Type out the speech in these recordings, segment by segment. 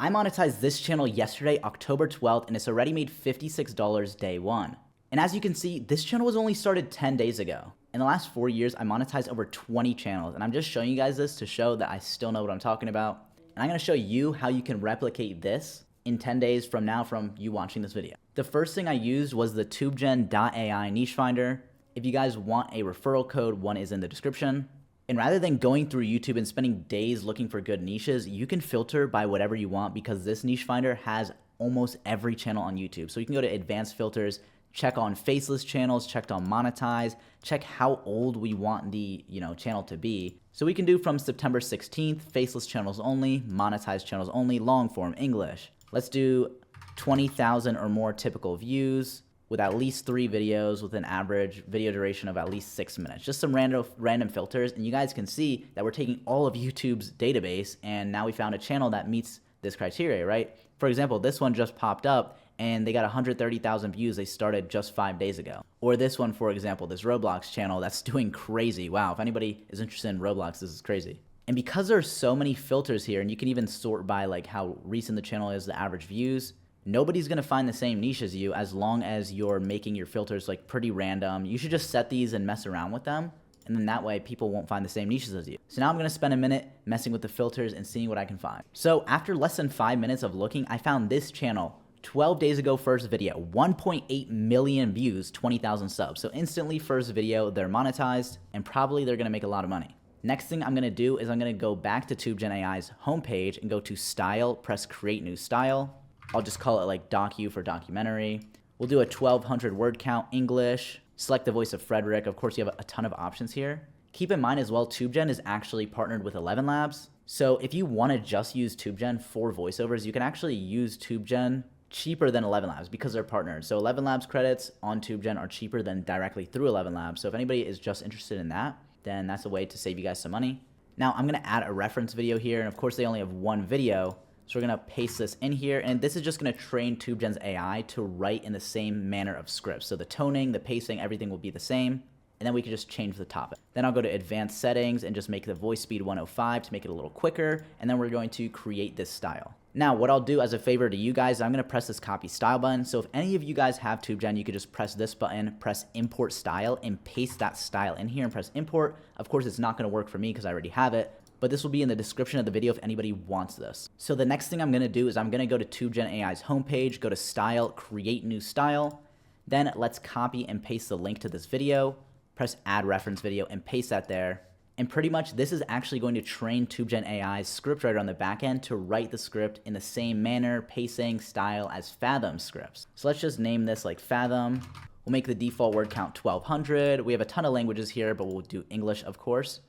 I monetized this channel yesterday, October 12th, and it's already made $56 day one. And as you can see, this channel was only started 10 days ago. In the last 4 years, I monetized over 20 channels, and I'm just showing you guys this to show that I still know what I'm talking about. And I'm gonna show you how you can replicate this in 10 days from now from you watching this video. The first thing I used was the TubeGen.ai niche finder. If you guys want a referral code, one is in the description. And rather than going through YouTube and spending days looking for good niches, you can filter by whatever you want because this niche finder has almost every channel on YouTube. So you can go to advanced filters, check on faceless channels, check on monetize, check how old we want the channel to be. So we can do from September 16th, faceless channels only, monetized channels only, long form English. Let's do 20,000 or more typical views with at least 3 videos with an average video duration of at least 6 minutes. Just some random filters, and you guys can see that we're taking all of YouTube's database, and now we found a channel that meets this criteria, right? For example, this one just popped up, and they got 130,000 views. They started just 5 days ago. Or this one, for example, this Roblox channel that's doing crazy. Wow, if anybody is interested in Roblox, this is crazy. And because there's so many filters here, and you can even sort by like how recent the channel is, the average views, nobody's gonna find the same niche as you as long as you're making your filters like pretty random. You should just set these and mess around with them, and then that way people won't find the same niches as you. So now I'm gonna spend a minute messing with the filters and seeing what I can find. So after less than 5 minutes of looking, I found this channel 12 days ago, first video, 1.8 million views, 20,000 subs. So instantly first video, they're monetized, and probably they're gonna make a lot of money. Next thing I'm gonna do is I'm gonna go back to TubeGen.ai's homepage and go to style, press create new style. I'll just call it like docu for documentary. We'll do a 1200 word count English, select the voice of Frederick. Of course, you have a ton of options here. Keep in mind as well, TubeGen is actually partnered with 11 Labs. So if you wanna just use TubeGen for voiceovers, you can actually use TubeGen cheaper than 11 Labs because they're partnered. So 11 Labs credits on TubeGen are cheaper than directly through 11 Labs. So if anybody is just interested in that, then that's a way to save you guys some money. Now I'm gonna add a reference video here, and of course they only have one video. So we're gonna paste this in here, and this is just gonna train TubeGen's AI to write in the same manner of scripts. So the toning, the pacing, everything will be the same, and then we can just change the topic. Then I'll go to advanced settings and just make the voice speed 105 to make it a little quicker, and then we're going to create this style. Now, what I'll do as a favor to you guys, I'm gonna press this copy style button. So if any of you guys have TubeGen, you could just press this button, press import style, and paste that style in here and press import. Of course, it's not gonna work for me because I already have it, but this will be in the description of the video if anybody wants this. So the next thing I'm gonna do is I'm gonna go to TubeGen.ai's homepage, go to style, create new style. Then let's copy and paste the link to this video, press add reference video and paste that there. And pretty much this is actually going to train TubeGen.ai's scriptwriter on the back end to write the script in the same manner, pacing, style as Fathom scripts. So let's just name this like Fathom. We'll make the default word count 1200. We have a ton of languages here, but we'll do English, of course.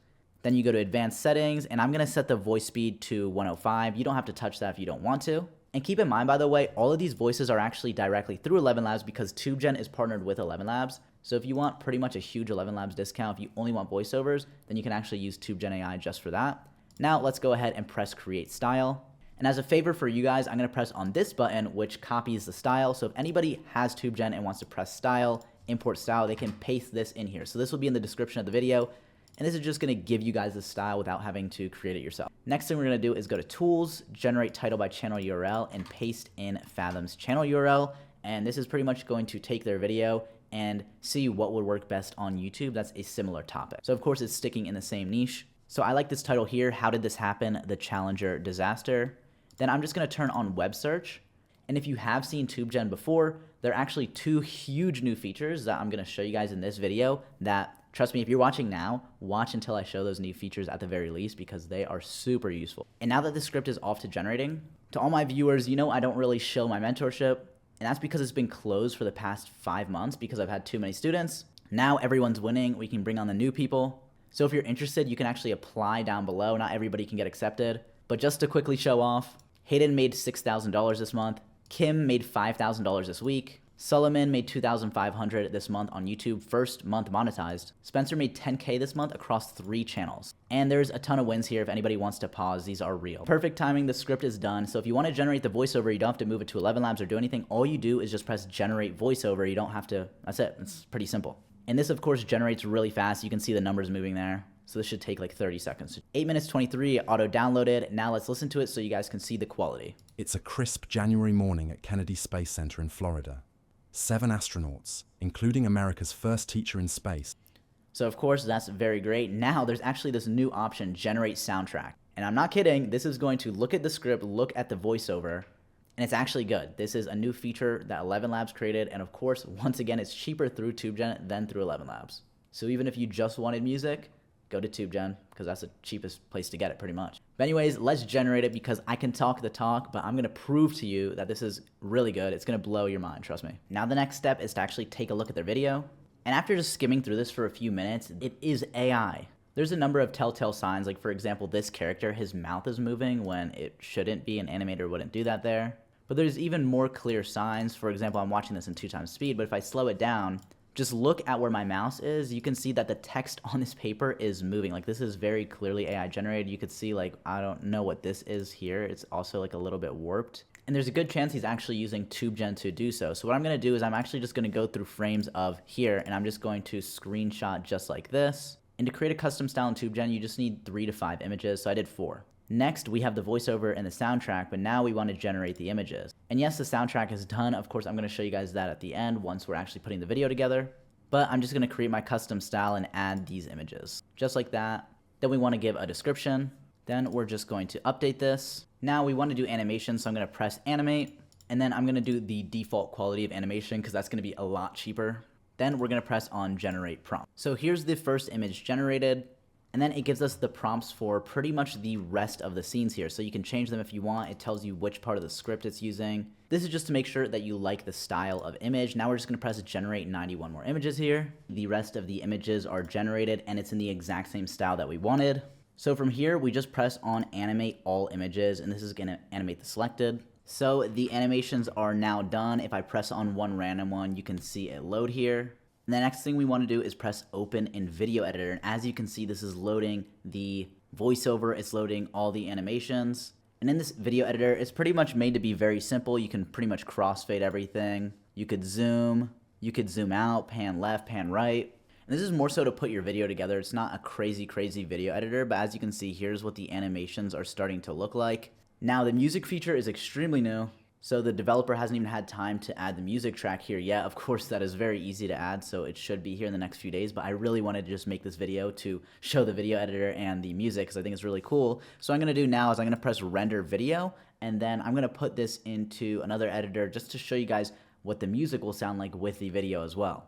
Then you go to advanced settings, and I'm gonna set the voice speed to 105. You don't have to touch that if you don't want to. And keep in mind, by the way, all of these voices are actually directly through 11 Labs because TubeGen is partnered with 11 Labs. So if you want pretty much a huge 11 Labs discount, if you only want voiceovers, then you can actually use TubeGen AI just for that. Now let's go ahead and press create style. And as a favor for you guys, I'm gonna press on this button, which copies the style. So if anybody has TubeGen and wants to press style, import style, they can paste this in here. So this will be in the description of the video. And this is just gonna give you guys the style without having to create it yourself. Next thing we're gonna do is go to tools, generate title by channel URL, and paste in Fathom's channel URL. And this is pretty much going to take their video and see what would work best on YouTube. That's a similar topic. So of course it's sticking in the same niche. So I like this title here, How Did This Happen? The Challenger Disaster. Then I'm just gonna turn on web search. And if you have seen TubeGen before, there are actually 2 huge new features that I'm gonna show you guys in this video that, trust me, if you're watching now, watch until I show those new features at the very least because they are super useful. And now that the script is off to generating, to all my viewers, you know I don't really show my mentorship, and that's because it's been closed for the past 5 months because I've had too many students. Now everyone's winning, we can bring on the new people. So if you're interested, you can actually apply down below. Not everybody can get accepted, but just to quickly show off, Hayden made $6,000 this month, Kim made $5,000 this week, Solomon made $2,500 this month on YouTube, first month monetized. Spencer made $10K this month across 3 channels. And there's a ton of wins here if anybody wants to pause, these are real. Perfect timing, the script is done. So if you want to generate the voiceover, you don't have to move it to 11 Labs or do anything. All you do is just press generate voiceover. You don't have to, that's it, it's pretty simple. And this of course generates really fast. You can see the numbers moving there. So this should take like 30 seconds. 8 minutes 23, auto downloaded. Now let's listen to it so you guys can see the quality. It's a crisp January morning at Kennedy Space Center in Florida. 7 astronauts, including America's first teacher in space. So of course, that's very great. Now there's actually this new option, generate soundtrack. And I'm not kidding, this is going to look at the script, look at the voiceover, and it's actually good. This is a new feature that 11 Labs created, and of course, once again, it's cheaper through TubeGen than through 11 Labs. So even if you just wanted music, go to TubeGen, because that's the cheapest place to get it pretty much. But anyways, let's generate it because I can talk the talk, but I'm gonna prove to you that this is really good. It's gonna blow your mind, trust me. Now the next step is to actually take a look at their video. And after just skimming through this for a few minutes, it is AI. There's a number of telltale signs, like for example, this character, his mouth is moving when it shouldn't be. An animator wouldn't do that there. But there's even more clear signs. For example, I'm watching this in 2x speed, but if I slow it down, just look at where my mouse is, you can see that the text on this paper is moving. Like this is very clearly AI generated. You could see like, I don't know what this is here. It's also like a little bit warped. And there's a good chance he's actually using TubeGen to do so. So what I'm gonna do is I'm actually just gonna go through frames of here and I'm just going to screenshot just like this. And to create a custom style in TubeGen, you just need 3 to 5 images. So I did 4. Next, we have the voiceover and the soundtrack, but now we want to generate the images. And yes, the soundtrack is done. Of course, I'm going to show you guys that at the end once we're actually putting the video together. But I'm just going to create my custom style and add these images. Just like that. Then we want to give a description. Then we're just going to update this. Now we want to do animation, so I'm going to press animate. And then I'm going to do the default quality of animation because that's going to be a lot cheaper. Then we're going to press on generate prompt. So here's the first image generated. And then it gives us the prompts for pretty much the rest of the scenes here. So you can change them if you want. It tells you which part of the script it's using. This is just to make sure that you like the style of image. Now we're just gonna press generate 91 more images here. The rest of the images are generated and it's in the exact same style that we wanted. So from here, we just press on animate all images and this is gonna animate the selected. So the animations are now done. If I press on one random one, you can see it load here. And the next thing we want to do is press open in video editor. And as you can see, this is loading the voiceover. It's loading all the animations. And in this video editor, it's pretty much made to be very simple. You can pretty much crossfade everything. You could zoom out, pan left, pan right. And this is more so to put your video together. It's not a crazy video editor, but as you can see, here's what the animations are starting to look like. Now the music feature is extremely new. So the developer hasn't even had time to add the music track here yet. Of course, that is very easy to add, so it should be here in the next few days, but I really wanted to just make this video to show the video editor and the music because I think it's really cool. So what I'm gonna do now is I'm gonna press render video, and then I'm gonna put this into another editor just to show you guys what the music will sound like with the video as well.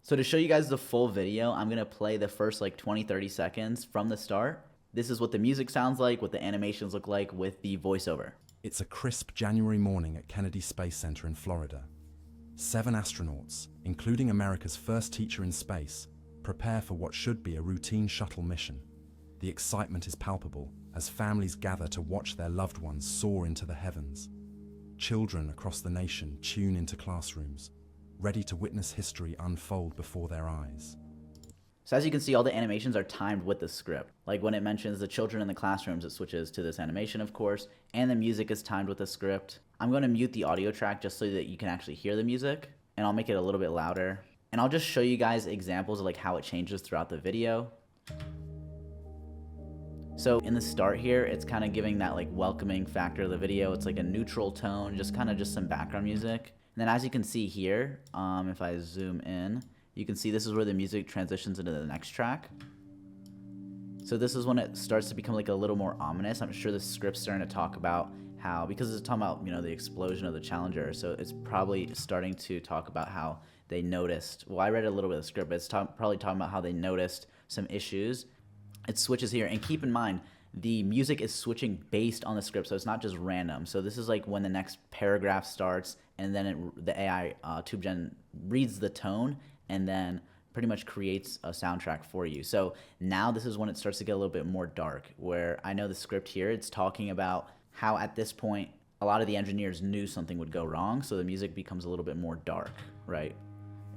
So to show you guys the full video, I'm gonna play the first like 20-30 seconds from the start. This is what the music sounds like, what the animations look like with the voiceover. It's a crisp January morning at Kennedy Space Center in Florida. 7 astronauts, including America's first teacher in space, prepare for what should be a routine shuttle mission. The excitement is palpable as families gather to watch their loved ones soar into the heavens. Children across the nation tune into classrooms, ready to witness history unfold before their eyes. So as you can see, all the animations are timed with the script. Like when it mentions the children in the classrooms, it switches to this animation, of course, and the music is timed with the script. I'm going to mute the audio track just so that you can actually hear the music, and I'll make it a little bit louder. And I'll just show you guys examples of like how it changes throughout the video. So in the start here, it's kind of giving that like welcoming factor of the video. It's like a neutral tone, just some background music. And then as you can see here, if I zoom in, you can see this is where the music transitions into the next track. So this is when it starts to become like a little more ominous. I'm sure the script's starting to talk about how, because it's talking about, the explosion of the Challenger, so it's probably starting to talk about how they noticed, well, I read a little bit of the script, but it's probably talking about how they noticed some issues. It switches here, and keep in mind, the music is switching based on the script, so it's not just random. So this is like when the next paragraph starts, and then the AI TubeGen reads the tone, and then pretty much creates a soundtrack for you. So now this is when it starts to get a little bit more dark, where I know the script here, it's talking about how at this point, a lot of the engineers knew something would go wrong, so the music becomes a little bit more dark, right?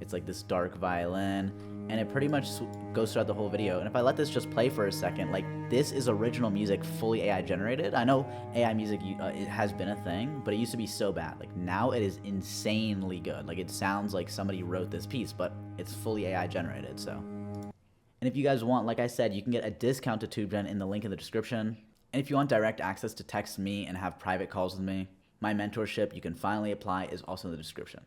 It's like this dark violin, and it pretty much goes throughout the whole video. And if I let this just play for a second, like this is original music, fully AI generated. I know AI music, it has been a thing, but it used to be so bad. Like now it is insanely good. Like it sounds like somebody wrote this piece, but it's fully AI generated, so. And if you guys want, like I said, you can get a discount to TubeGen in the link in the description. And if you want direct access to text me and have private calls with me, my mentorship you can finally apply is also in the description.